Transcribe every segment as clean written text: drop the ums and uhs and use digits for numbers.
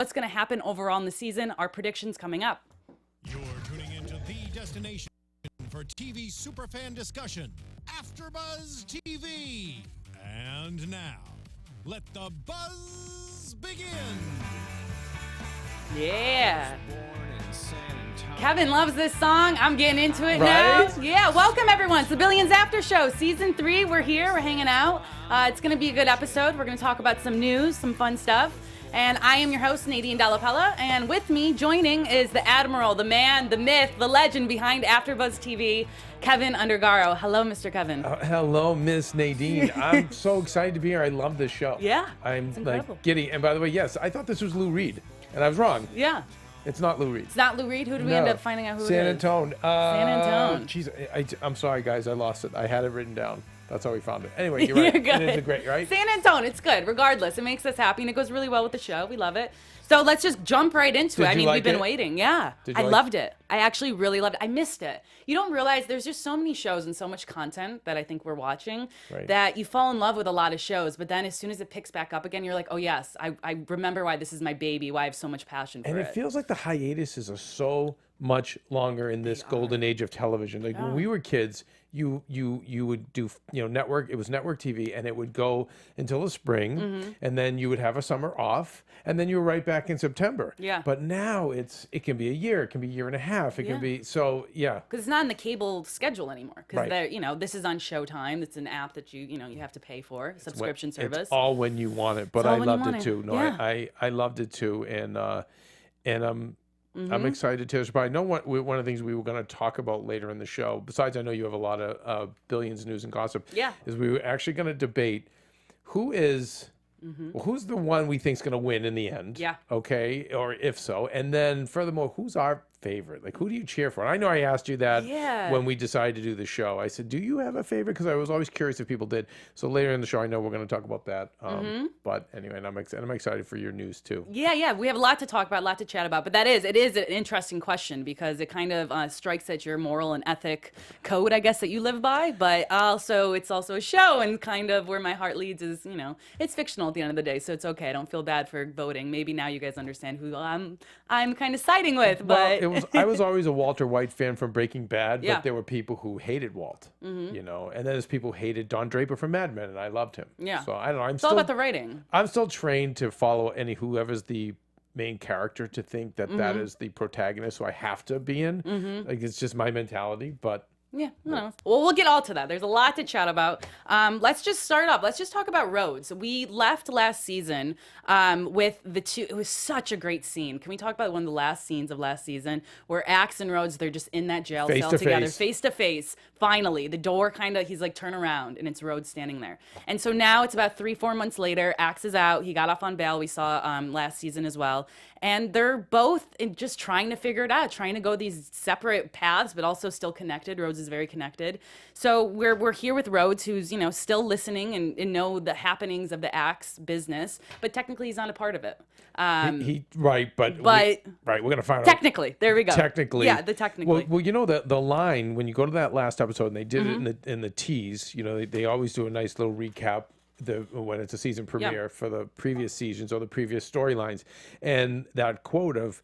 what's going to happen overall in the season, our predictions coming up. You're tuning into the destination for TV superfan discussion, AFTERBUZZ TV. And now, let the buzz begin. Yeah. Kevin loves this song. I'm getting into it now. Yeah, welcome everyone. It's the Billions After Show, Season 3. We're here. We're hanging out. It's going to be a good episode. We're going to talk about some news, some fun stuff. And I am your host, Nadine, Della, Pelle. And with me joining is the Admiral, the man, the myth, the legend behind AFTERBUZZ TV, Keven Undergaro. Hello, Mr. Keven. Hello, Miss Nadine. I'm so excited to be here. I love this show. Yeah, I'm like giddy. And by the way, yes, I thought this was Lou Reed. And I was wrong. Yeah. It's not Lou Reed. It's not Lou Reed? Who did we end up finding out who San it is? Antone. San Antone. Jeez, I'm sorry, guys. I lost it. I had it written down. That's how we found it. Anyway, you're right. You're good. It is a great, right? San Antone. It's good. Regardless, it makes us happy, and it goes really well with the show. We love it. So let's just jump right into it. I mean, we've been waiting. Yeah. I loved it. I actually really loved it. I missed it. You don't realize there's just so many shows and so much content that I think we're watching that you fall in love with a lot of shows, but then as soon as it picks back up again, you're like, oh yes, I remember why this is my baby, why I have so much passion for it. And it feels like the hiatuses are so much longer in this golden age of television. Like when we were kids, you would do, network, it was network TV, and it would go until the spring, and then you would have a summer off, and then you were right back in September. Yeah. But now it can be a year, it can be a year and a half, it can be, so yeah. Because it's not in the cable schedule anymore. Because this is on Showtime. It's an app that you have to pay for, subscription service. It's all when you want it, but I loved it too. No, yeah. I loved it too, and I'm excited too. But I know one of the things we were going to talk about later in the show, besides I know you have a lot of Billions news and gossip, is we were actually going to debate who's the one we think is going to win in the end. Yeah. Okay. Or if so. And then furthermore, who's our favorite? Like, who do you cheer for? And I know I asked you that when we decided to do the show. I said, do you have a favorite? Because I was always curious if people did. So later in the show, I know we're going to talk about that. But anyway, and I'm excited for your news too. Yeah. We have a lot to talk about, a lot to chat about. But it is an interesting question because it kind of strikes at your moral and ethic code, I guess, that you live by. But it's also a show, and kind of where my heart leads is, it's fictional at the end of the day. So it's okay. I don't feel bad for voting. Maybe now you guys understand who I'm kind of siding with. But I was always a Walter White fan from Breaking Bad, but there were people who hated Walt, and then there's people who hated Don Draper from Mad Men, and I loved him. Yeah. So I don't know. It's all about the writing. I'm still trained to follow whoever's the main character to think that that is the protagonist, so I have to be in. Like, it's just my mentality, but. Yeah, no. Well, we'll get all to that. There's a lot to chat about. Let's just start off. Let's just talk about Rhoades. We left last season with the two. It was such a great scene. Can we talk about one of the last scenes of last season where Axe and Rhoades, they're just in that jail cell together, face to face. Finally, the door he's like, turn around, and it's Rhoades standing there. And so now it's about 3-4 months later. Axe is out. He got off on bail. We saw last season as well. And they're both just trying to figure it out, trying to go these separate paths, but also still connected. Rhoades is very connected. So we're here with Rhoades, who's still listening and know the happenings of the Axe business, but technically he's not a part of it. We're gonna find out. Technically, there we go. Technically, technically. Well, the line when you go to that last episode, and they did it in the tease. They always do a nice little recap. When it's a season premiere for the previous seasons or the previous storylines, and that quote of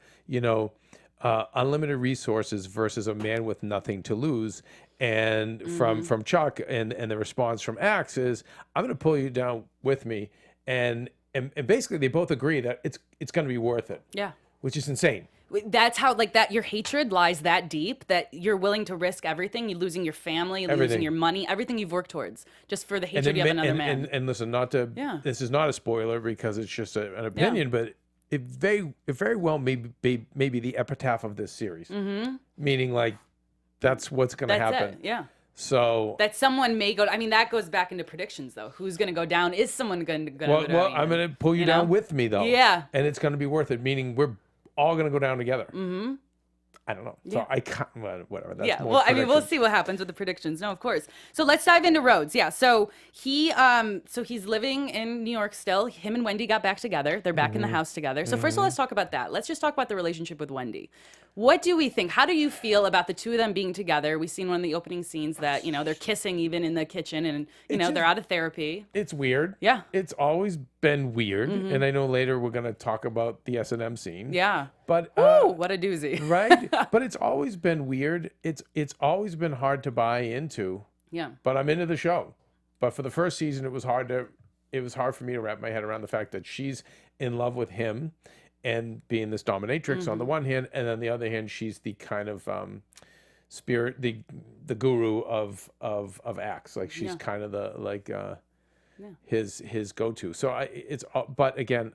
unlimited resources versus a man with nothing to lose, and from Chuck, and the response from Axe is, I'm going to pull you down with me, and basically they both agree that it's going to be worth it. Yeah, which is insane. That's how, that your hatred lies that deep that you're willing to risk everything. You're losing your family, losing your money, everything you've worked towards, just for the hatred of another man. And listen, this is not a spoiler because it's just an opinion, but it very well may be the epitaph of this series. Meaning, that's what's going to happen. So that someone may go. I mean, that goes back into predictions, though. Who's going to go down? Is someone going to go down? Well, I'm going to pull you down with me, though. Yeah, and it's going to be worth it. Meaning, we're all going to go down together. I don't know. So I can't, well, whatever. That's Yeah, more well, I mean, we'll predictions. see what happens with the predictions. No, of course. So let's dive into Rhoades. Yeah, so he's living in New York still. Him and Wendy got back together. They're back in the house together. So first of all, let's talk about that. Let's just talk about the relationship with Wendy. What do we think? How do you feel about the two of them being together? We've seen one of the opening scenes that, they're kissing even in the kitchen and, they're out of therapy. It's weird. Yeah. It's always been weird. And I know later we're going to talk about the S&M scene. Yeah. But Ooh, what a doozy. right? But it's always been weird. It's always been hard to buy into. Yeah. But I'm into the show. But for the first season, it was hard for me to wrap my head around the fact that she's in love with him and being this dominatrix on the one hand, and on the other hand, she's the kind of spirit, the guru of acts. Like she's kind of the his go-to. So but again,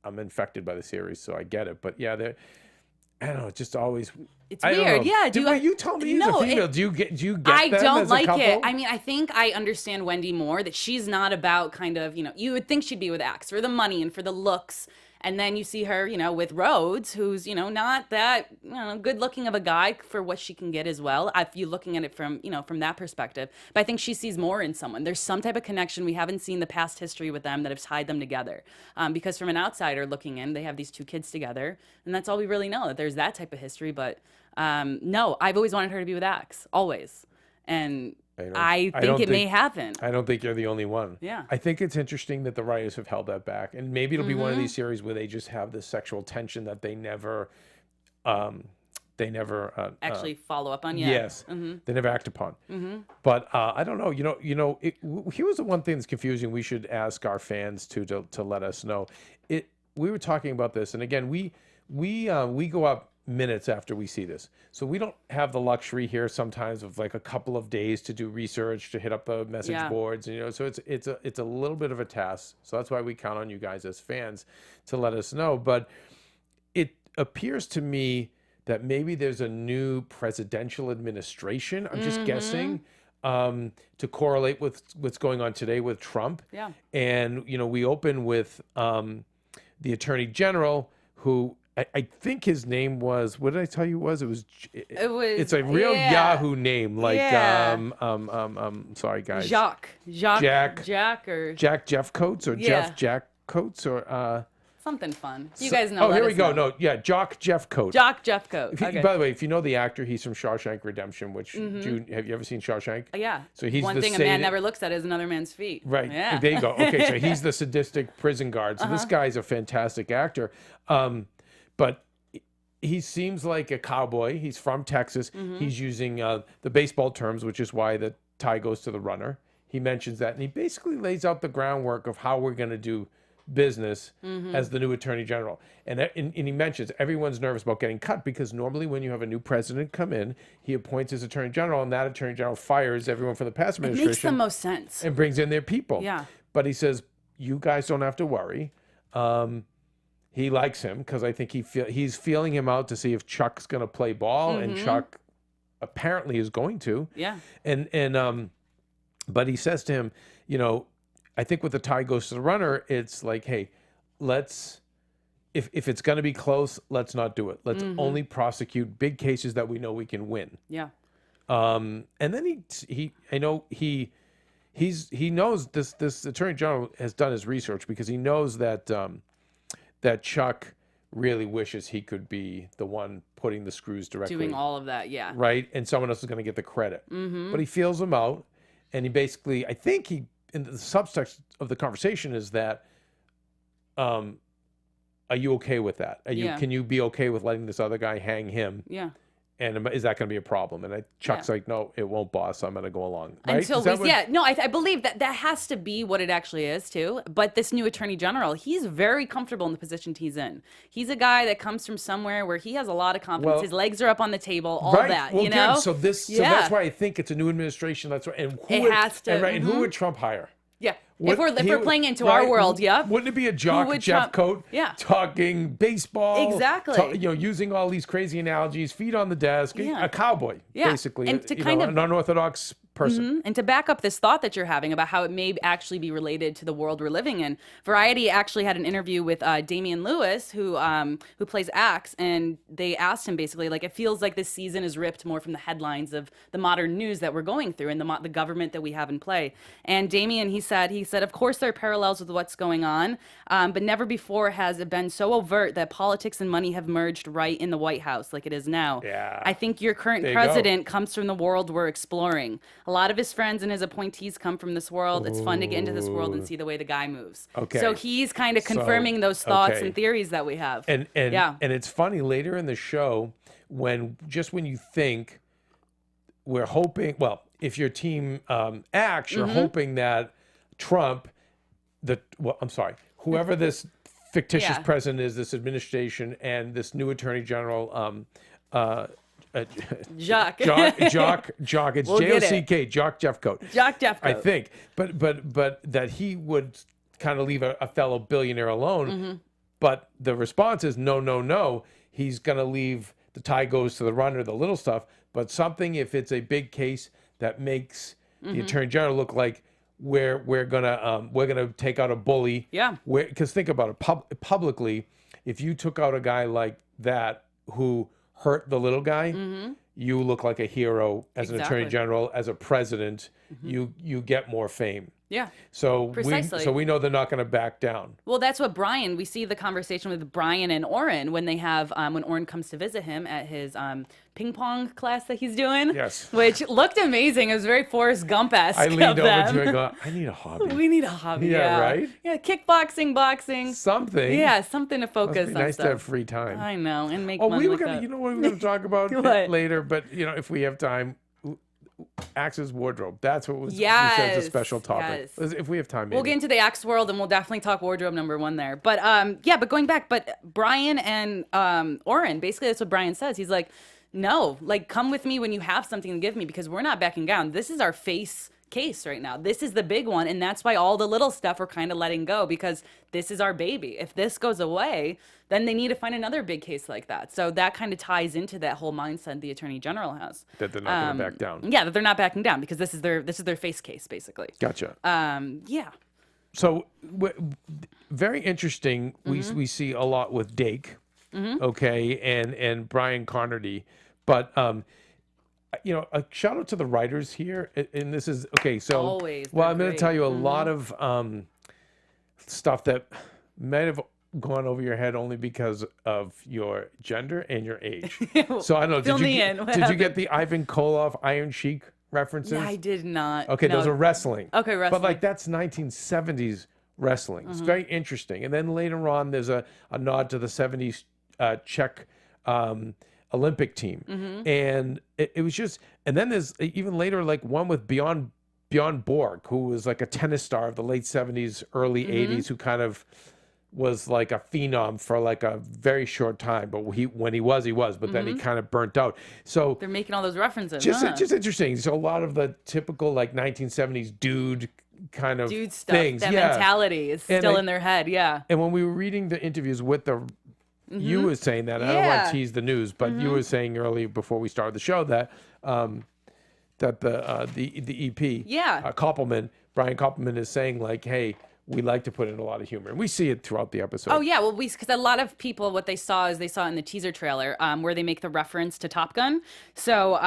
I'm infected by the series, so I get it. But yeah, I don't know. It's just always. It's I don't weird. know. Yeah. You tell me No, as a female. Do you get I them don't as a like couple? it. I mean, I think I understand Wendy more, that she's not about kind of, you would think she'd be with Axe for the money and for the looks. And then you see her, with Rhoades, who's, not that, good looking of a guy for what she can get as well. If you're looking at it from, from that perspective. But I think she sees more in someone. There's some type of connection. We haven't seen the past history with them that have tied them together. Because from an outsider looking in, they have these two kids together. And that's all we really know, that there's that type of history. But no, I've always wanted her to be with Axe. Always. And I think it may happen. I don't think you're the only one. Yeah. I think it's interesting that the writers have held that back, and maybe it'll be one of these series where they just have this sexual tension that they never Actually follow up on. Yeah. Yes, they never act upon. But I don't know. Here's the one thing that's confusing. We should ask our fans to let us know. We were talking about this, and again, we go up minutes after we see this, so we don't have the luxury here sometimes of like a couple of days to do research, to hit up the message boards, and so it's a little bit of a task. So that's why we count on you guys as fans to let us know. But it appears to me that maybe there's a new presidential administration. I'm just guessing, to correlate with what's going on today with Trump. Yeah. And we open with the Attorney General, who I think his name was, what did I tell you it was? It's a real Yahoo name, like sorry guys. Jack Jeff Coates or Jack Coates or something fun. You guys know. Here we go. No, yeah, Jeff Coates. Jeff Coates. Okay. By the way, if you know the actor, he's from Shawshank Redemption. Which have you ever seen Shawshank? Yeah. So he's one thing a man never looks at is another man's feet. Right. Yeah. There you go. Okay, so he's the sadistic prison guard. So this guy's a fantastic actor. But he seems like a cowboy. He's from Texas. He's using the baseball terms, which is why the tie goes to the runner. He mentions that, and he basically lays out the groundwork of how we're going to do business as the new Attorney General. And he mentions everyone's nervous about getting cut, because normally when you have a new president come in, he appoints his Attorney General, and that Attorney General fires everyone from the past administration. It makes the most sense. And brings in their people. Yeah. But he says, you guys don't have to worry. He likes him because I think he's feeling him out to see if Chuck's going to play ball, and Chuck apparently is going to. Yeah. And but he says to him, I think with the tie goes to the runner, it's like, hey, let's if it's going to be close, let's not do it. Let's only prosecute big cases that we know we can win. Yeah. And then I know he knows this Attorney General has done his research, because he knows that that Chuck really wishes he could be the one putting the screws directly. Doing all of that, yeah. Right? And someone else is going to get the credit. But he feels him out, and he basically, I think in the subtext of the conversation is that, are you okay with that? Can you be okay with letting this other guy hang him? Yeah. And is that going to be a problem? And Chuck's like, no, it won't, boss. I'm going to go along. Right? I believe that has to be what it actually is too. But this new Attorney General, he's very comfortable in the position he's in. He's a guy that comes from somewhere where he has a lot of confidence. His legs are up on the table, all that, well, you know? Good. So that's why I think it's a new administration. That's right. And who would Trump hire? Yeah. If we're playing into our world, yeah. Wouldn't it be a jock Jeff Coat talking baseball? Exactly. Using all these crazy analogies, feet on the desk, a cowboy, basically. And to an unorthodox person. And to back up this thought that you're having about how it may actually be related to the world we're living in, Variety actually had an interview with Damian Lewis, who plays Axe, and they asked him basically, like, it feels like this season is ripped more from the headlines of the modern news that we're going through and the government that we have in play. And Damian, he said, of course there are parallels with what's going on, but never before has it been so overt that politics and money have merged right in the White House like it is now. Yeah. I think your current president comes from the world we're exploring. A lot of his friends and his appointees come from this world. It's fun to get into this world and see the way the guy moves. Okay. So he's kind of confirming those thoughts and theories that we have. And it's funny later in the show when you think we're hoping, well, if your team acts, you're hoping that Trump, whoever this fictitious president is, this administration, and this new attorney general, Jock. It's Jock Jock Jeffcoat. Jock Jeffcoat. I think. But that he would kind of leave a fellow billionaire alone. But the response is no. He's going to leave, the tie goes to the runner, the little stuff. But something, if it's a big case that makes the attorney general look like we're gonna take out a bully. Yeah. Because think about it, publicly, if you took out a guy like that who hurt the little guy, you look like a hero as an attorney general, as a president. You get more fame. Yeah. So precisely. we know they're not going to back down. Well, that's what Brian, we see the conversation with Brian and Oren when they have, when Oren comes to visit him at his ping pong class that he's doing. Yes. Which looked amazing. It was very Forrest Gump-esque. I leaned over to him and go, I need a hobby. We need a hobby. Yeah, right? Yeah, kickboxing, boxing. Something. Yeah, something to focus on. Nice to have free time. I know, and make money. We were gonna, you know what we're going to talk about later, but if we have time. Axe's wardrobe. That's what was we said is a special topic. Yes. If we have time, maybe. We'll get into the Axe world and we'll definitely talk wardrobe #1 there. But but going back, but Brian and Oren, basically that's what Brian says. He's like, no, like come with me when you have something to give me because we're not backing down. This is our face case right now. This is the big one, and that's why all the little stuff we're kind of letting go because this is our baby. If this goes away, then they need to find another big case like that. So that kind of ties into that whole mindset the attorney general has. That they're not going to back down. Yeah, that they're not backing down because this is their face case basically. Gotcha. Yeah. So very interesting. We see a lot with Dake, okay, and Brian Connerty, but a shout out to the writers here, and this is okay. So always. I'm going to tell you a lot of stuff that might have gone over your head only because of your gender and your age. So I don't know. Did you get the Ivan Koloff Iron Sheik references? Yeah, I did not. Okay, those are wrestling. Okay, wrestling. But like that's 1970s wrestling. It's very interesting. And then later on, there's a nod to the 70s Czech Olympic team, and it was just. And then there's even later like one with Bjorn Borg, who was like a tennis star of the late 70s, early 80s, who kind of was like a phenom for like a very short time, but when he was, but then he kind of burnt out. So they're making all those references. Just interesting. So a lot of the typical like 1970s dude kind of dude stuff, things. that mentality is still in their head. Yeah. And when we were reading the interviews with the, you were saying that, and I don't want to tease the news, but you were saying earlier before we started the show that that the EP, Brian Koppelman is saying like, hey, we like to put in a lot of humor, and we see it throughout the episode. Oh yeah, well, because a lot of people, what they saw is they saw in the teaser trailer where they make the reference to Top Gun. So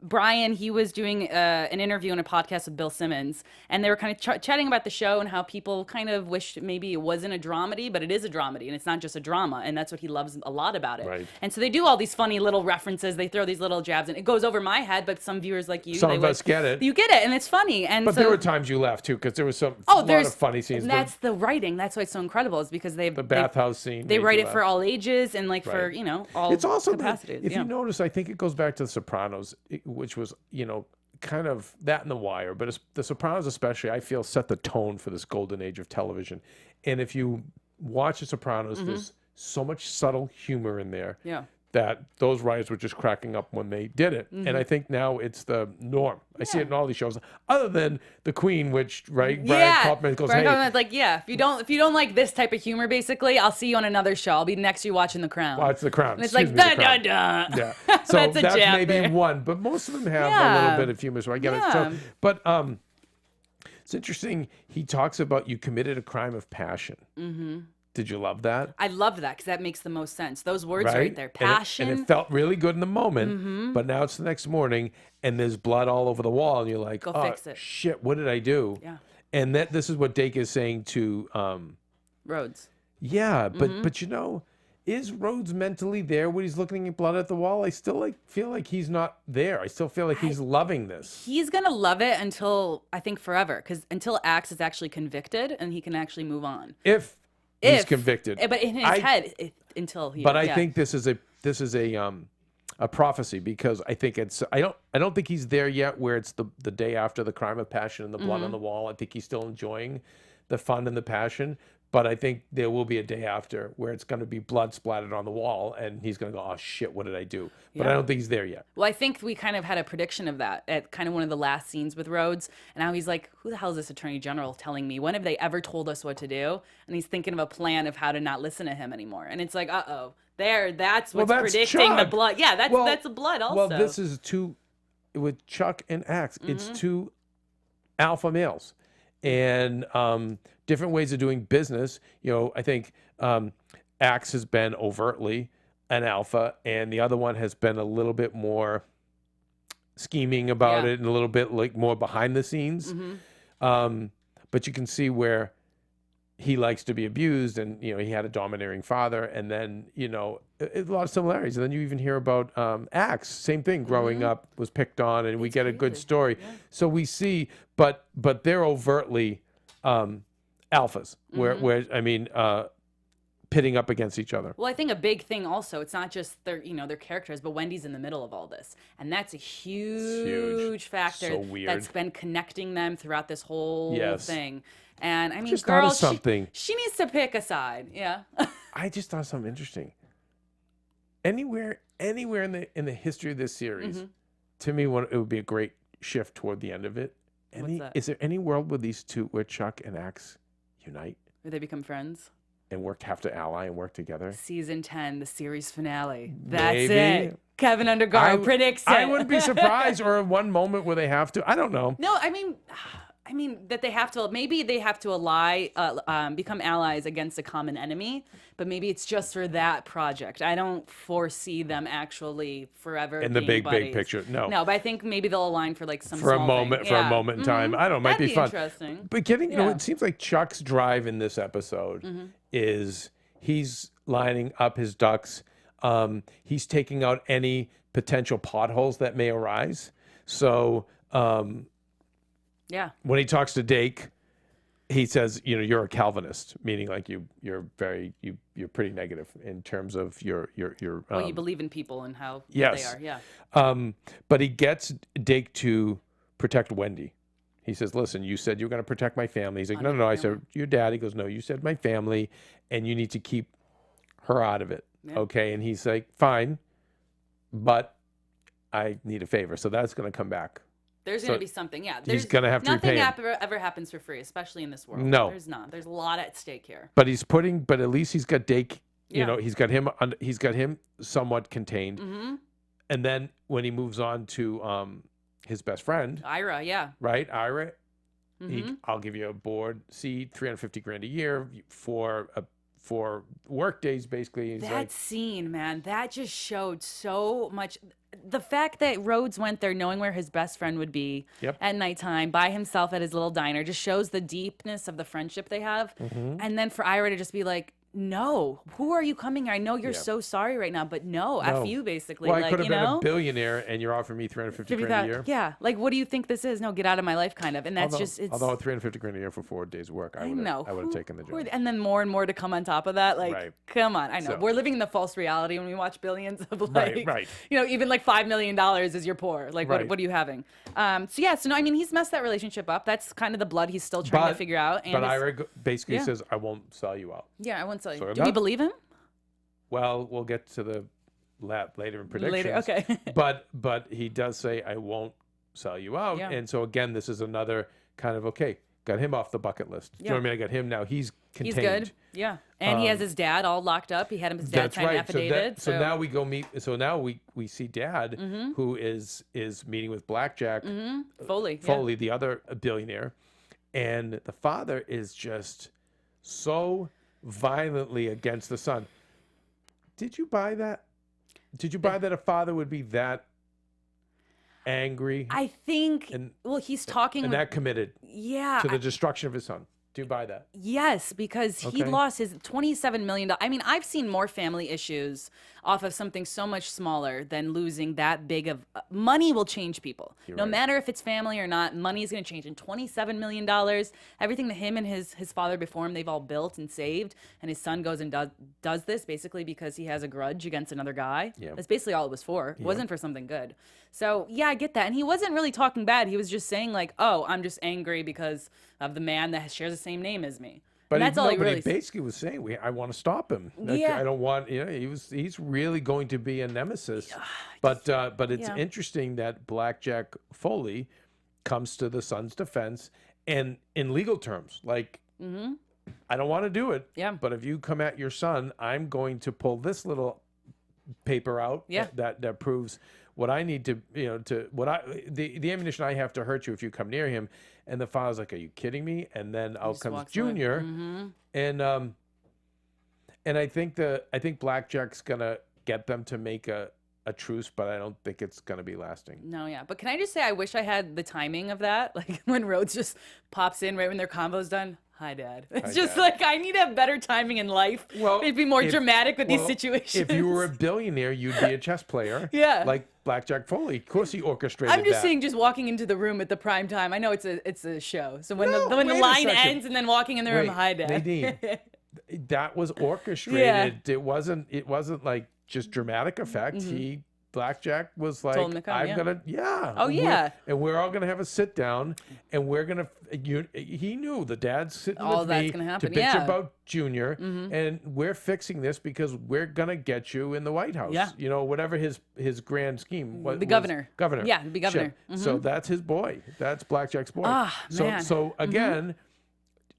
Brian, he was doing an interview on a podcast with Bill Simmons, and they were kind of chatting about the show and how people kind of wish maybe it wasn't a dramedy, but it is a dramedy, and it's not just a drama, and that's what he loves a lot about it. Right. And so they do all these funny little references, they throw these little jabs, and it goes over my head, but some viewers like you, some of us get it. You get it, and it's funny. And but so, there were times you laughed too, because there was a lot of funny scenes. And that's the writing. That's why it's so incredible. Is because the bathhouse scene. They write it for all ages and like for all. It's also capacities. If you notice, I think it goes back to The Sopranos, which was kind of that in The Wire, but it's, The Sopranos especially, I feel set the tone for this golden age of television. And if you watch The Sopranos, there's so much subtle humor in there. Yeah. that those writers were just cracking up when they did it. And I think now it's the norm. I see it in all these shows, other than The Queen, which Brian Kaufman goes, Brian hey, Kaufman's like, yeah, if you don't like this type of humor, basically, I'll see you on another show. I'll be next to you watching The Crown. watch The Crown. And it's Excuse like, me, da The da Crown. da. Yeah. So That's a jab maybe there. one, but most of them have a Yeah. little bit of humor, so I get it. So, Yeah. but it's interesting. He talks about you committed a crime of passion. Mm-hmm. Did you love that? I love that because that makes the most sense. Those words right there, And passion. it felt really good in the moment, but now it's the next morning and there's blood all over the wall, and you're like, Go oh, fix it. shit, what did I do? Yeah. And this is what Dake is saying to Rhoades. yeah, but you know, is Rhoades mentally there when he's looking at blood at the wall? I still feel like he's not there. I still feel like he's loving this. He's gonna love it until I think forever, because until Axe is actually convicted and he can actually move on. If he's convicted, But in his head, until he. But I think this is a prophecy, because I think I don't think he's there yet where it's the day after the crime of passion and the blood on the wall. I think he's still enjoying the fun and the passion, but I think there will be a day after where it's going to be blood splattered on the wall and he's going to go, oh shit, what did I do? But I don't think he's there yet. Well, I think we kind of had a prediction of that at kind of one of the last scenes with Rhoades, and now he's like, who the hell is this attorney general telling me? When have they ever told us what to do? And he's thinking of a plan of how to not listen to him anymore. And it's like, uh-oh, that's what's predicting the Chuck. blood. Yeah, that's the blood also. Well, this is with Chuck and Axe, it's two alpha males and different ways of doing business. You know, I think Axe has been overtly an alpha, and the other one has been a little bit more scheming about it and a little bit like more behind the scenes. But you can see where he likes to be abused, and you know, he had a domineering father, and then you know, a lot of similarities. And then you even hear about Axe, same thing, growing up, was picked on, and we get a good story. So we see, but they're overtly alphas, where I mean, pitting up against each other. Well, I think a big thing also, it's not just their characters, but Wendy's in the middle of all this. And that's a huge factor So weird. that's been connecting them throughout this whole thing. And I mean, Just thought girl, of something. she needs to pick a side. Yeah. I just thought of something interesting. Anywhere in the history of this series, to me, it would be a great shift toward the end of it. What's that? Is there any world where these two, where Chuck and Axe unite Where they become friends. and have to ally and work together? Season 10, the series finale. That's Maybe. it. Keven Undergaro predicts it. I wouldn't be surprised, or one moment where they have to. I don't know. No, I mean that they have to. Maybe they have to become allies against a common enemy. But maybe it's just for that project. I don't foresee them actually forever In the being big picture, no. No, but I think maybe they'll align for like some For a small moment, thing. for a Yeah. moment in time. I don't know. It might That'd be fun. Interesting. But you know, Yeah. it seems like Chuck's drive in this episode is he's lining up his ducks. He's taking out any potential potholes that may arise. So Yeah. when he talks to Dake, he says, you know, you're a Calvinist, meaning like you're pretty negative in terms of your Well, you believe in people and how yes. they are. Yeah. But he gets Dake to protect Wendy. He says, listen, you said you were going to protect my family. He's like, no. I said, your dad. He goes, no, you said my family, and you need to keep her out of it. Yeah. Okay. And he's like, fine, but I need a favor. So that's going to come back. There's going to be something. Yeah. He's going to have to repay Nothing him. ever happens for free, especially in this world. No. There's not. There's a lot at stake here. But at least he's got Dake, you Yeah. know, he's got him somewhat contained. And then when he moves on to his best friend, Ira, yeah. right? Ira, I'll give you a board seat, $350,000 a year for work days, basically. He's That like, scene, man, that just showed so much. The fact that Rhoades went there knowing where his best friend would be at nighttime by himself at his little diner just shows the deepness of the friendship they have. And then for Ira to just be like, no, who are you coming here? I know you're so sorry right now, but no, F you, basically. well, I like, could have you been know? a billionaire and you're offering me $350,000 a year. Yeah, like, what do you think this is? No, get out of my life, kind of. And that's Although $350,000 a year for 4 days work, I would have taken the job. And then more and more to come on top of that. Like, Right. come on. I know. So- We're living in the false reality when we watch Billions of like, Right. you know, even like $5 million is you're poor. Like, Right. what are you having? So no, I mean, he's messed that relationship up. That's kind of the blood he's still trying to figure out. And But it's- Ira basically says, I won't sell you out. yeah, I won't tell you. So Do we believe him? Well, we'll get to the later in predictions. Later, okay. but he does say, I won't sell you out. Yeah. And so again, this is another kind of, okay, got him off the bucket list. You know what I mean? I got him now. He's contained. He's good. Yeah. And he has his dad all locked up. He had his dad sign an affidavit. So now we go meet. So now we see Dad, who is meeting with Blackjack Foley, the other billionaire, and the father is just so violently against the son. Did you buy that? Did you buy that a father would be that angry? I think. He's talking and that committed. Yeah. To the destruction of his son. Do you buy that? Yes, because he lost his $27 million. I mean, I've seen more family issues off of something so much smaller than losing that big of money will change people. No matter if it's family or not, money is going to change. And $27 million, everything that him and his father before him, they've all built and saved. And his son goes and does this basically because he has a grudge against another guy. Yeah. That's basically all it was for. It wasn't for something good. So, yeah, I get that. And he wasn't really talking bad. He was just saying like, oh, I'm just angry because of the man that shares the same name as me. But that's all he really basically was saying, I want to stop him. Yeah. I don't want, he's really going to be a nemesis. But it's interesting that Blackjack Foley comes to the son's defense and in legal terms, like, I don't want to do it. Yeah. But if you come at your son, I'm going to pull this little paper out that proves what I need to, the ammunition I have to hurt you if you come near him. And the father's like, are you kidding me? And then out comes Junior. And I think Blackjack's gonna get them to make a truce, but I don't think it's gonna be lasting. No, yeah. But can I just say I wish I had the timing of that? Like when Rhoades just pops in right when their convo's done. Hi, Dad. It's just like I need to have better timing in life. Well, maybe be more dramatic with these situations. If you were a billionaire, you'd be a chess player. Yeah. Like Blackjack Foley. Of course he orchestrated that. I'm just saying just walking into the room at the prime time. I know it's a show. So when the line ends and then walking in the room, hi, Dad. Nadine, that was orchestrated. Yeah. It wasn't like just dramatic effects. Blackjack was like, told him to come, and we're all gonna have a sit down, and we're gonna. He knew the dad's sitting with me to bitch about Junior, and we're fixing this because we're gonna get you in the White House. Yeah. Whatever his grand scheme. Governor. Yeah, the governor. So that's his boy. That's Blackjack's boy. So again,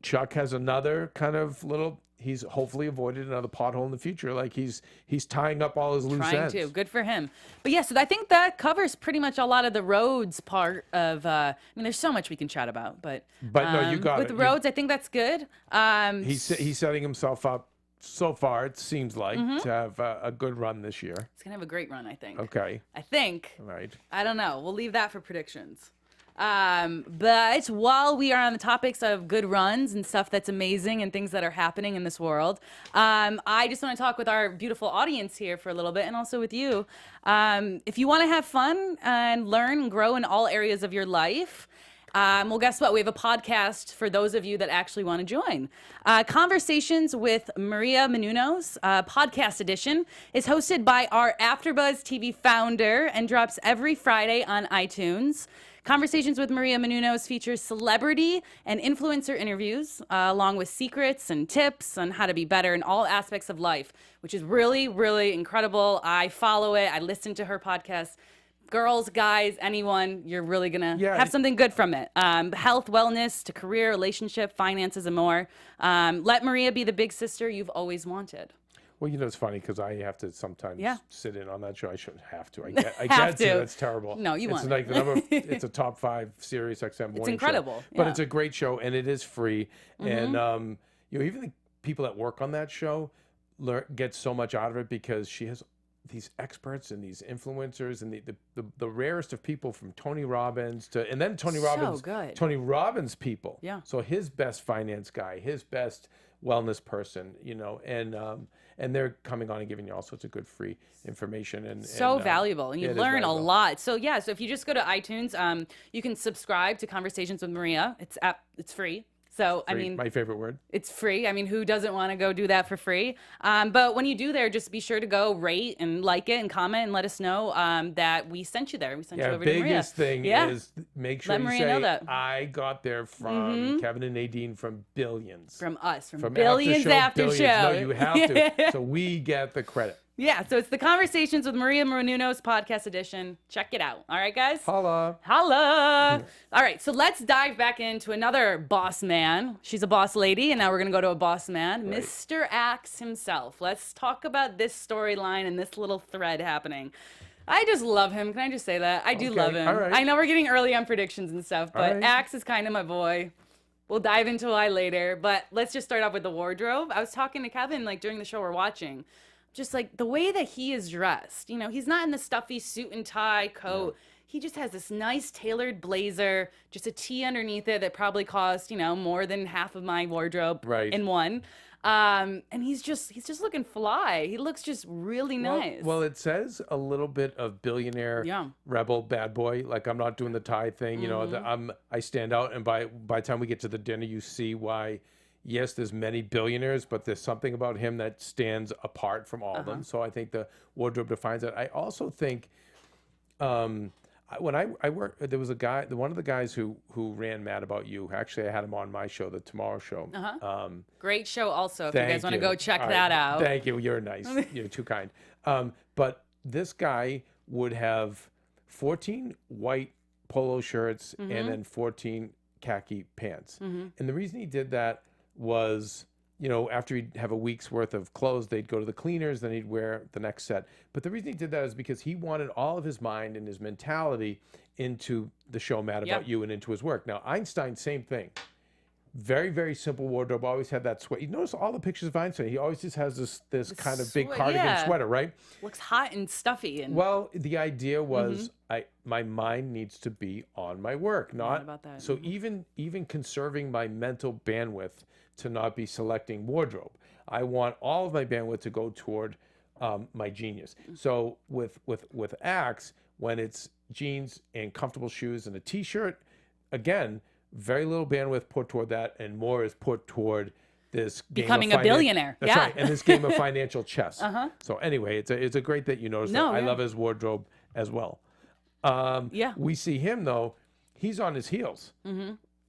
Chuck has another kind of little. He's hopefully avoided another pothole in the future. Like he's tying up all his loose ends. Trying to. Good for him. But yeah, so I think that covers pretty much a lot of the Rhoades part of. I mean, there's so much we can chat about, but no, you got with it. With Rhoades, I think that's good. He's setting himself up so far. It seems like to have a good run this year. He's gonna have a great run, I think. Okay. I think. All right. I don't know. We'll leave that for predictions. But while we are on the topics of good runs and stuff that's amazing and things that are happening in this world, I just want to talk with our beautiful audience here for a little bit and also with you. If you want to have fun and learn and grow in all areas of your life, well, guess what? We have a podcast for those of you that actually want to join. Conversations with Maria Menounos, podcast edition, is hosted by our AfterBuzz TV founder and drops every Friday on iTunes. Conversations with Maria Menounos features celebrity and influencer interviews, along with secrets and tips on how to be better in all aspects of life, which is really, really incredible. I follow it. I listen to her podcast. Girls, guys, anyone, you're really going to have something good from it. Health, wellness, to career, relationship, finances, and more. Let Maria be the big sister you've always wanted. Well, it's funny because I have to sometimes sit in on that show. I shouldn't have to. I get to. That's terrible. No, you want it. Like the number. It's a top 5 Sirius XM morning show. It's incredible. But it's a great show, and it is free. And even the people that work on that show get so much out of it because she has these experts and these influencers and the rarest of people, from Tony Robbins and then Tony Robbins people. Yeah. So his best finance guy, his best wellness person, and they're coming on and giving you all sorts of good free information and valuable, and you learn a lot. So so if you just go to iTunes, you can subscribe to Conversations with Maria. It's free. So, free. I mean, my favorite word. It's free. I mean, who doesn't want to go do that for free? But when you do there, just be sure to go rate and like it and comment and let us know that we sent you there. We sent you over to Maria. The biggest thing is make sure you say, know that. I got there from Keven and Nadine from Billions. From us. From Billions After Show. No, you have to. So we get the credit. Yeah, so it's the Conversations with Maria Menounos podcast edition. Check it out. All right, guys? Holla. Holla. All right, so let's dive back into another boss man. She's a boss lady, and now we're going to go to a boss man, Right. Mr. Axe himself. Let's talk about this storyline and this little thread happening. I just love him. Can I just say that? I do Okay, love him. all right. I know we're getting early on predictions and stuff, but right. Axe is kind of my boy. We'll dive into why later, but let's just start off with the wardrobe. I was talking to Keven, like, during the show we're watching. Just like the way that he is dressed, you know, he's not in the stuffy suit and tie coat. Yeah. He just has this nice tailored blazer, just a tee underneath it that probably cost, you know, more than half of my wardrobe in one. And he's just looking fly. He looks just really nice. Well, it says a little bit of billionaire, rebel, bad boy. Like, I'm not doing the tie thing. You know, I stand out, and by the time we get to the dinner, you see why. Yes, there's many billionaires, but there's something about him that stands apart from all of them. So I think the wardrobe defines that. I also think when I worked, there was a guy, one of the guys who ran Mad About You. Actually, I had him on my show, the Tomorrow Show. Great show also, if you guys want to go check that out. Thank you. You're nice. You're too kind. But this guy would have 14 white polo shirts and then 14 khaki pants. And the reason he did that was, you know, after he'd have a week's worth of clothes, they'd go to the cleaners, then he'd wear the next set. But the reason he did that is because he wanted all of his mind and his mentality into the show Mad About You and into his work. Now, Einstein, same thing. Very, very simple wardrobe. Always had that sweat. You notice all the pictures of Einstein. He always just has this kind of big cardigan sweater, right? Looks hot and stuffy. And well, the idea was my mind needs to be on my work, not about that. So even conserving my mental bandwidth to not be selecting wardrobe. I want all of my bandwidth to go toward my genius. So with Axe, when it's jeans and comfortable shoes and a t-shirt, again, very little bandwidth put toward that, and more is put toward this game becoming of a billionaire. That's right, and this game of financial chess. So anyway, it's a great that you noticed that. I love his wardrobe as well. We see him though; he's on his heels.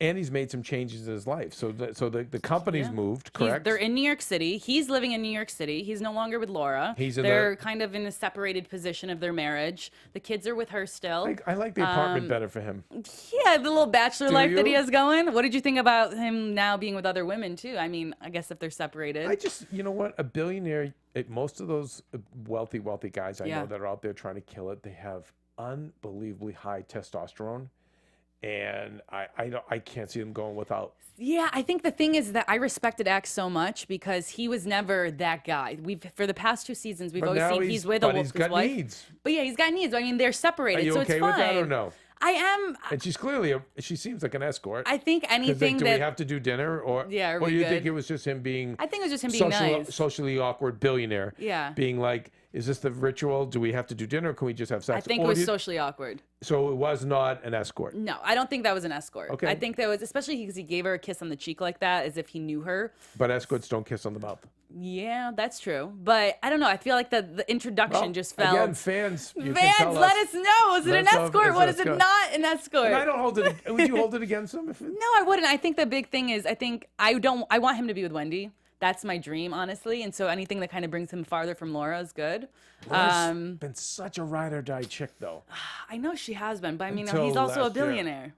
And he's made some changes in his life. So the company's moved, correct? They're in New York City. He's living in New York City. He's no longer with Laura. They're kind of in a separated position of their marriage. The kids are with her still. I like the apartment better for him. Yeah, the little bachelor life that he has going. What did you think about him now being with other women too? I mean, I guess if they're separated. You know what? A billionaire, most of those wealthy guys I know that are out there trying to kill it, they have unbelievably high testosterone. And I can't see them going without. Yeah, I think the thing is that I respected Axe so much because he was never that guy. For the past 2 seasons, we've always seen he's with his wife. Needs. But yeah, he's got needs. I mean, they're separated, Are you so okay it's fine. with that or no? I am. And she's clearly she seems like an escort. I think anything do we have to do dinner or do you think it was just him being? I think it was just him being nice. Socially awkward billionaire. Yeah. Being like, is this the ritual? Do we have to do dinner? Or can we just have sex? I think it was socially awkward. So it was not an escort. No, I don't think that was an escort. Okay. I think that was, especially because he gave her a kiss on the cheek like that, as if he knew her. But escorts don't kiss on the mouth. Yeah, that's true. But I don't know. I feel like the introduction just felt. Again, fans, you fans, can tell let us. us know. Is it an escort? What is it not an escort? And I don't hold it. Would you hold it against him? No, I wouldn't. I think the big thing is, I want him to be with Wendy. That's my dream, honestly. And so anything that kind of brings him farther from Laura is good. Laura's been such a ride or die chick, though. I know she has been, but I mean, he's also a billionaire.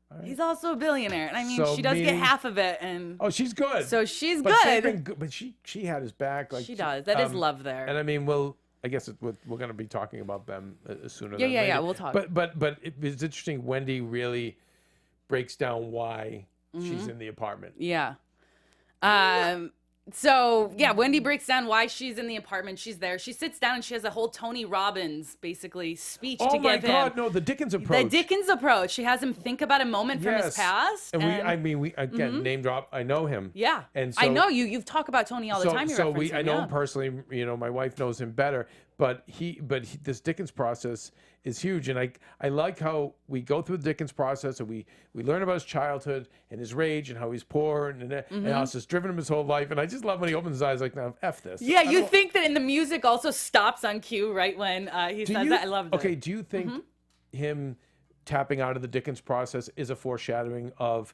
Right. He's also a billionaire, and I mean, she does get half of it, and she's good. So she's good. But she had his back. Like she does. That is love there. And I mean, I guess we're going to be talking about them sooner. Than later. Yeah. We'll talk. But it's interesting. Wendy really breaks down why she's in the apartment. Yeah. So yeah, Wendy breaks down why she's in the apartment. She's there. She sits down and she has a whole Tony Robbins basically speech to give him. Oh my God, no, the Dickens approach. The Dickens approach. She has him think about a moment from his past. And we again name drop. I know him. Yeah, and so, I know you. You've talked about Tony all the time. I know him personally. You know, my wife knows him better. But this Dickens process is huge, and I like how we go through the Dickens process, and we learn about his childhood and his rage and how he's poor and how it's just driven him his whole life. And I just love when he opens his eyes like, "Now F this." Yeah, you think that in the music also stops on cue right when he says that. I love that. Okay, do you think him tapping out of the Dickens process is a foreshadowing of?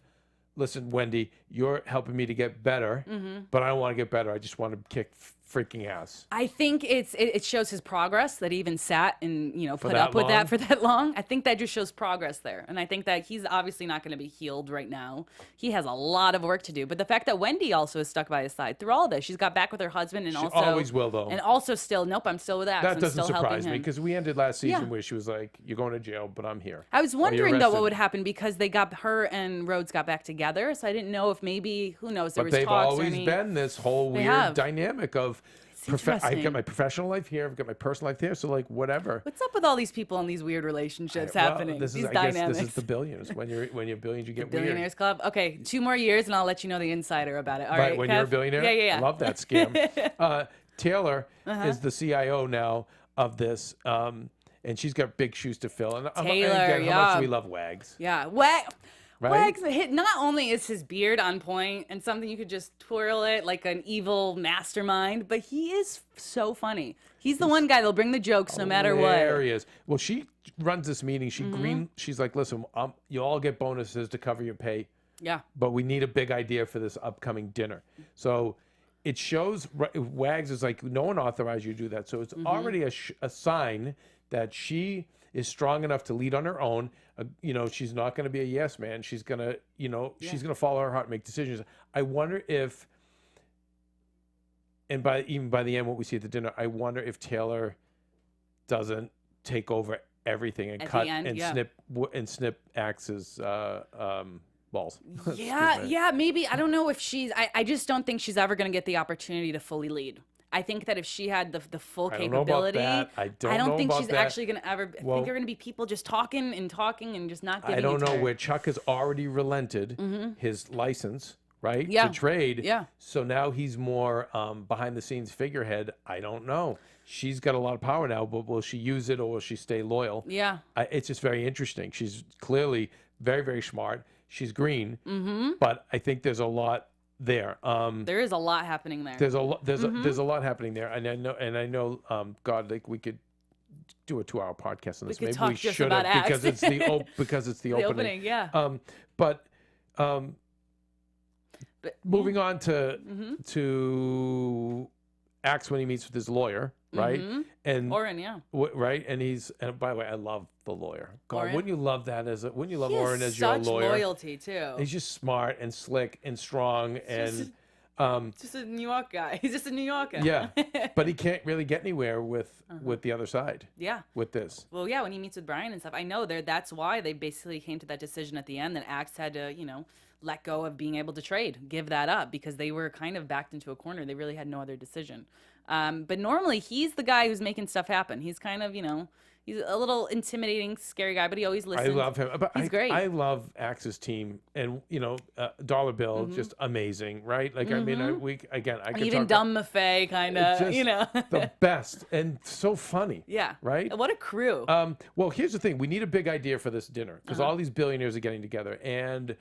Listen, Wendy, you're helping me to get better, but I don't want to get better. I just want to kick freaking ass. I think it shows his progress that he even sat and put that up with long? that for that long. I think that just shows progress there, and I think that he's obviously not going to be healed right now. He has a lot of work to do. But the fact that Wendy also is stuck by his side through all of this, she's got back with her husband, and She also always will, though. and also still nope, I'm still with Axe. That I'm doesn't still helping surprise me him. because we ended last season Yeah. where she was like, "You're going to jail, but I'm here." I was Or, "You're wondering though what arrested." would happen because they got her and Rhoades got back together, so I didn't know if maybe who knows there But was they've talks or always any... been this whole They weird have. dynamic of I've interesting. got my professional life here, I've got my personal life there, so like whatever. What's up with all these people and these weird relationships Well, happening? this is, These I guess dynamics. this is the billions. When you're billions, you get Billionaires weird. Club. Okay, 2 more years and I'll let you know the insider about it. All Right, right, when Kev? you're a billionaire. Yeah. I love that scam. Taylor is the CIO now of this, and she's got big shoes to fill. And Taylor, again, how much yeah. do we love Wags? Yeah, Right? Wags hit. Not only is his beard on point and something you could just twirl it like an evil mastermind, but he is so funny. He's the one guy that'll bring the jokes no matter what. Hilarious. Well, she runs this meeting. She's like, listen, you all get bonuses to cover your pay. Yeah. But we need a big idea for this upcoming dinner. So it shows Wags is like, no one authorized you to do that. So it's already a sign that she is strong enough to lead on her own. She's not going to be a yes man. She's going to, she's going to follow her heart and make decisions. I wonder if, and even by the end, what we see at the dinner, I wonder if Taylor doesn't take over everything and At cut the end, and yeah. snip Axe's balls. Yeah, maybe. I don't know if I just don't think she's ever going to get the opportunity to fully lead. I think that if she had the full I don't know about capability, that. I don't know think about she's that. actually going to ever. I Well, think there are going to be people just talking and just not giving I don't it to know her. where Chuck has already relented his license, right? Yeah. To trade. Yeah. So now he's more behind the scenes figurehead. I don't know. She's got a lot of power now, but will she use it or will she stay loyal? Yeah. It's just very interesting. She's clearly very, very smart. She's green, but I think there's a lot there. There is a lot happening there. There's a lot. There's a lot happening there, and I know. God, like we could do a 2-hour podcast on this. could Maybe talk we just should about have because Axe. it's the The opening. yeah. But But moving on to Axe when he meets with his lawyer, right? And Oren, yeah. right, and by the way, I love the lawyer. God, Oren? wouldn't you love that wouldn't you love He has Oren as your such lawyer? loyalty too. He's just smart and slick and strong and Just a New York guy. He's just a New Yorker. yeah, but he can't really get anywhere with the other side. Yeah. With this. Well, yeah, when he meets with Brian and stuff, I know that's why they basically came to that decision at the end that Axe had to, let go of being able to trade, give that up because they were kind of backed into a corner. They really had no other decision. But normally he's the guy who's making stuff happen. He's kind of, he's a little intimidating, scary guy, but he always listens. I love him. But He's great. I love Axe's team, and Dollar Bill just amazing, right? Like I mean, I could Even talk Dumb Maffei, kind of, just the best and so funny. Yeah. Right. What a crew. Well, here's the thing: we need a big idea for this dinner because all these billionaires are getting together, and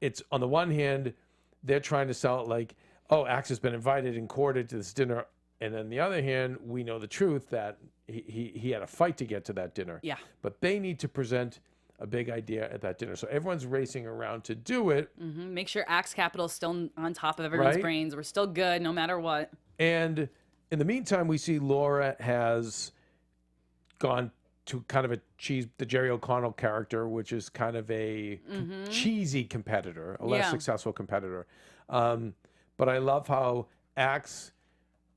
it's on the one hand, they're trying to sell it like, oh, Axe has been invited and courted to this dinner. And on the other hand, we know the truth that he had a fight to get to that dinner. Yeah. But they need to present a big idea at that dinner. So everyone's racing around to do it. Make sure Axe Capital is still on top of everyone's Right. brains. We're still good no matter what. And in the meantime, we see Laura has gone to kind of the Jerry O'Connell character, which is kind of a cheesy competitor, a less Yeah. successful competitor. But I love how Axe,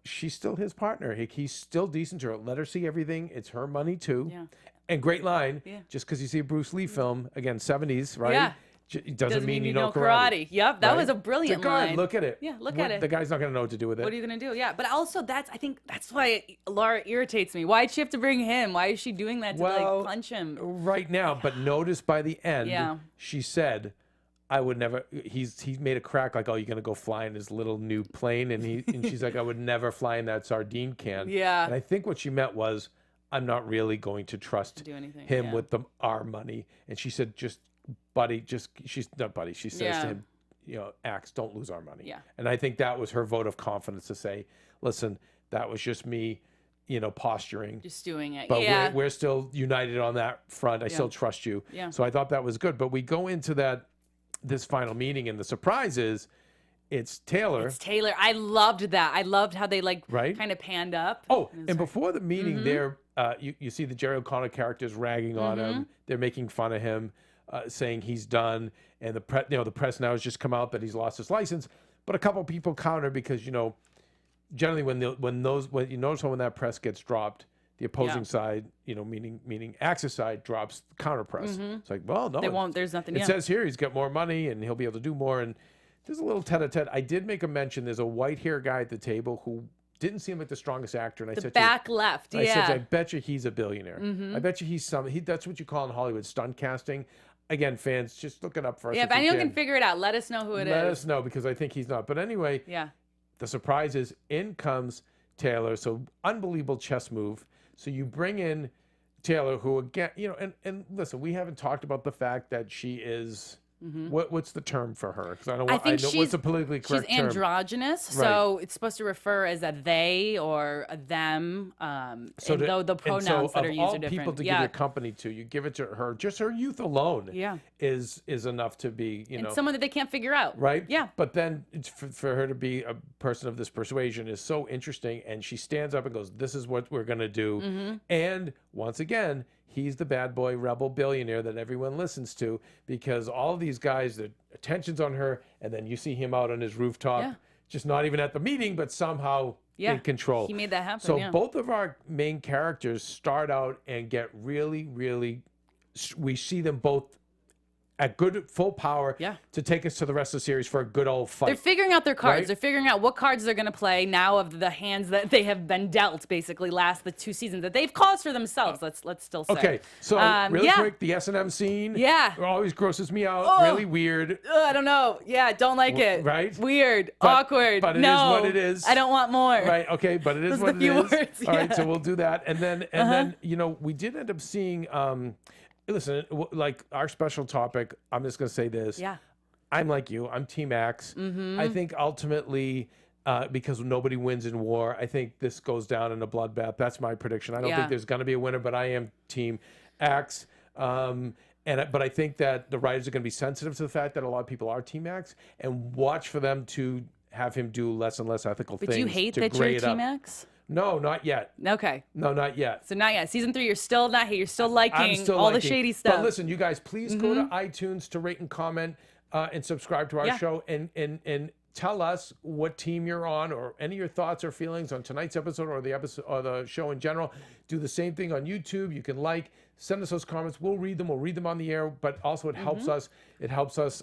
she's still his partner. He's still decent to her. Let her see everything. It's her money too. Yeah. And great line. Yeah. Just because you see a Bruce Lee film, again, 70s, right? Yeah. It doesn't mean you know karate. Yep, that right? was a brilliant Good, line. look at it. Yeah, look at it. The guy's not going to know what to do with it. What are you gonna do? Yeah, but also I think that's why Laura irritates me. Why'd she have to bring him? Why is she doing that to like punch him? Right now, but notice by the end, Yeah. she said, I would never, he's made a crack like, oh, you're going to go fly in his little new plane. And she's like, I would never fly in that sardine can. Yeah. And I think what she meant was, I'm not really going to trust Do anything, him yeah. with our money. And she said, she's not buddy. She says Yeah. to him, Axe, don't lose our money. Yeah. And I think that was her vote of confidence to say, listen, that was just me, posturing. Just doing it. But Yeah. we're still united on that front. I still trust you. Yeah. So I thought that was good. But we go into this final meeting, and the surprise is it's Taylor. It's Taylor. I loved that. I loved how they Right? kind of panned up. Oh, It was and very- before the meeting, there you see the Jerry O'Connell characters ragging on him. They're making fun of him, saying he's done, and the press now has just come out that he's lost his license. But a couple people counter because generally when you notice when that press gets dropped, the opposing side, meaning Axe's side, drops the counter press. It's like, well, no, They won't. There's nothing. it says here he's got more money and he'll be able to do more. And there's a little tete-a-tete. I did make a mention. There's a white-haired guy at the table who didn't seem like the strongest actor. And I said, back left. I Yeah. said, I bet you he's a billionaire. I bet you he's that's what you call in Hollywood stunt casting. Again, fans, just look it up for us. Yeah, if anyone can figure it out, let us know who it is. Let us know because I think he's not. But anyway, Yeah. the surprise is in comes Taylor. So unbelievable chess move. So you bring in Taylor, who again, and listen, we haven't talked about the fact that she is what's the term for her? Because I know what's the politically correct she's term. androgynous, so it's supposed to refer as a they or a them. Though the pronouns that are used are different. People to give your company to, you give it to her. Just her youth alone, is enough to be, and someone that they can't figure out, right? Yeah. But then it's for her to be a person of this persuasion is so interesting, and she stands up and goes, "This is what we're gonna do," and once again. He's the bad boy rebel billionaire that everyone listens to because all of these guys, the attention's on her, and then you see him out on his rooftop, just not even at the meeting, but somehow in control. He made that happen. So both of our main characters start out and get really, really, we see them both at good full power to take us to the rest of the series for a good old fight. They're figuring out their cards. Right? They're figuring out what cards they're going to play now of the hands that they have been dealt, basically, the 2 seasons that they've caused for themselves. Let's still say. Okay, so really quick, the S&M scene. Yeah. Always grosses me out. Really weird. I don't know. Yeah, don't like it. Right? Weird. Awkward. But it no, is what it is. I don't want more. Right. Okay. But it is Those are what the it few is. words, All right. yeah. So we'll do that, and then we did end up seeing. Listen, like our special topic. I'm just gonna say this. Yeah. I'm like you. I'm Team Axe. I think ultimately. Because nobody wins in war, I think this goes down in a bloodbath. That's my prediction. I don't think there's going to be a winner, but I am Team Axe. But I think that the writers are going to be sensitive to the fact that a lot of people are Team Axe and watch for them to have him do less and less ethical things. But you hate to that you're grade Team up. X? No, not yet. Okay. No, not yet. So not yet. Season 3, you're still not here. You're still liking I'm still all liking. the shady stuff. But listen, you guys, please go to iTunes to rate and comment and subscribe to our show and tell us what team you're on or any of your thoughts or feelings on tonight's episode or the show in general. Do the same thing on YouTube. You can send us those comments. We'll read them. We'll read them on the air. But also, it helps us. It helps us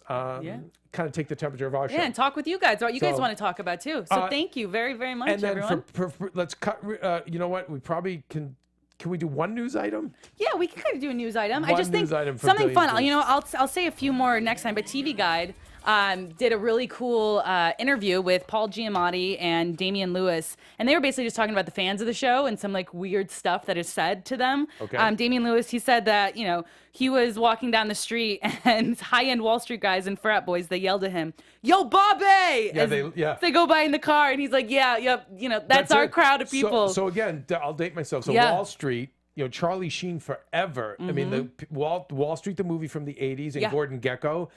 kind of take the temperature of our show. Yeah, and talk with you guys. What you guys want to talk about too. So thank you very, very much, and then everyone. for let's cut. You know what? We probably can. Can we do one news item? Yeah, we can kind of do a news item. I One just think news item for something fun. Billions. I'll say a few more next time. But TV Guide did a really cool interview with Paul Giamatti and Damian Lewis, and they were basically just talking about the fans of the show and some weird stuff that is said to them. Okay. Damian Lewis, he said that he was walking down the street and high-end Wall Street guys and frat boys, they yelled at him, "Yo, Bobby!" They go by in the car, and he's like, that's our it. crowd of people. So again, I'll date myself. So Yeah. Wall Street, Charlie Sheen forever. I mean, the Wall Street, the movie from the 80s, and Gordon Gekko,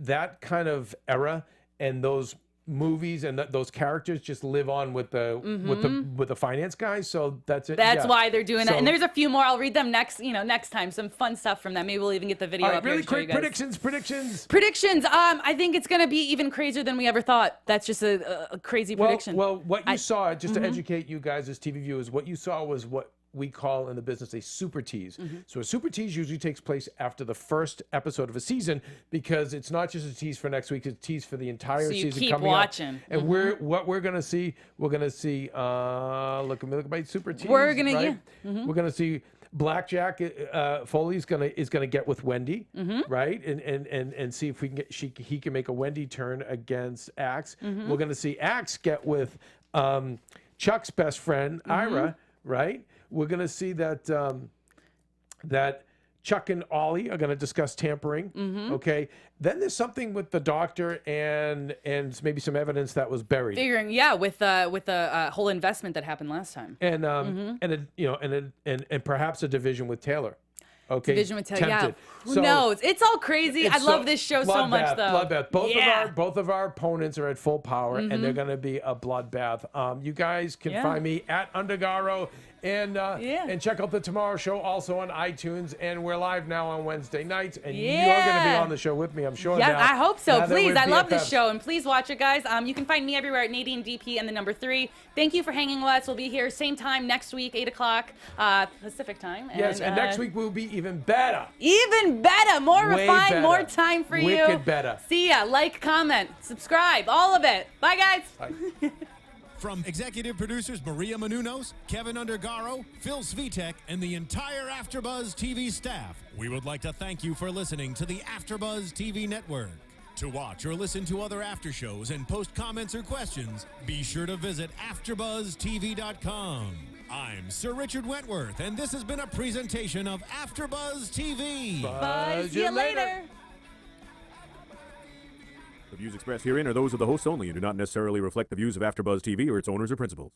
that kind of era and those movies and those characters just live on with the finance guys. So that's it. That's why they're doing that. And there's a few more. I'll read them next time. Some fun stuff from them. Maybe we'll even get the video all right, up really here to show you quick guys. predictions. I think it's gonna be even crazier than we ever thought. That's just a crazy prediction. Well, what you saw, just to educate you guys as TV viewers, what you saw was what we call in the business a super tease. So a super tease usually takes place after the first episode of a season because it's not just a tease for next week, it's a tease for the entire season keep coming watching. up. And we're gonna see look at my super tease. We're gonna right? We're gonna see Blackjack Foley is gonna get with Wendy, right? And see if he can make a Wendy turn against Axe. We're gonna see Axe get with Chuck's best friend Ira, right? We're going to see that that Chuck and Ollie are going to discuss tampering. Okay. Then there's something with the doctor and maybe some evidence that was buried. With the whole investment that happened last time. And and perhaps a division with Taylor. Okay, Division would tell tempted. Who knows? It's all crazy. I love this show so much, though. Bloodbath. Both of our opponents are at full power, and they're going to be a bloodbath. You guys can find me at Undergaro. And check out the Tomorrow Show also on iTunes, and we're live now on Wednesday nights, and you're going to be on the show with me, I'm sure. Yeah, now, I hope so. Please, I love this BFFs. show, and please watch it, guys. You can find me everywhere at Nadine DP and the number 3. Thank you for hanging with us. We'll be here same time next week, 8 o'clock Pacific time. Yes, and next week we'll be even better. Even better, more Way refined, better. more time for you. Wicked better. See ya. Like, comment, subscribe, all of it. Bye, guys. Bye. From executive producers Maria Menounos, Keven Undergaro, Phil Svitek, and the entire AfterBuzz TV staff, we would like to thank you for listening to the AfterBuzz TV network. To watch or listen to other after shows and post comments or questions, be sure to visit AfterBuzzTV.com. I'm Sir Richard Wentworth, and this has been a presentation of AfterBuzz TV. Bye. See you later. The views expressed herein are those of the hosts only and do not necessarily reflect the views of AfterBuzz TV or its owners or principals.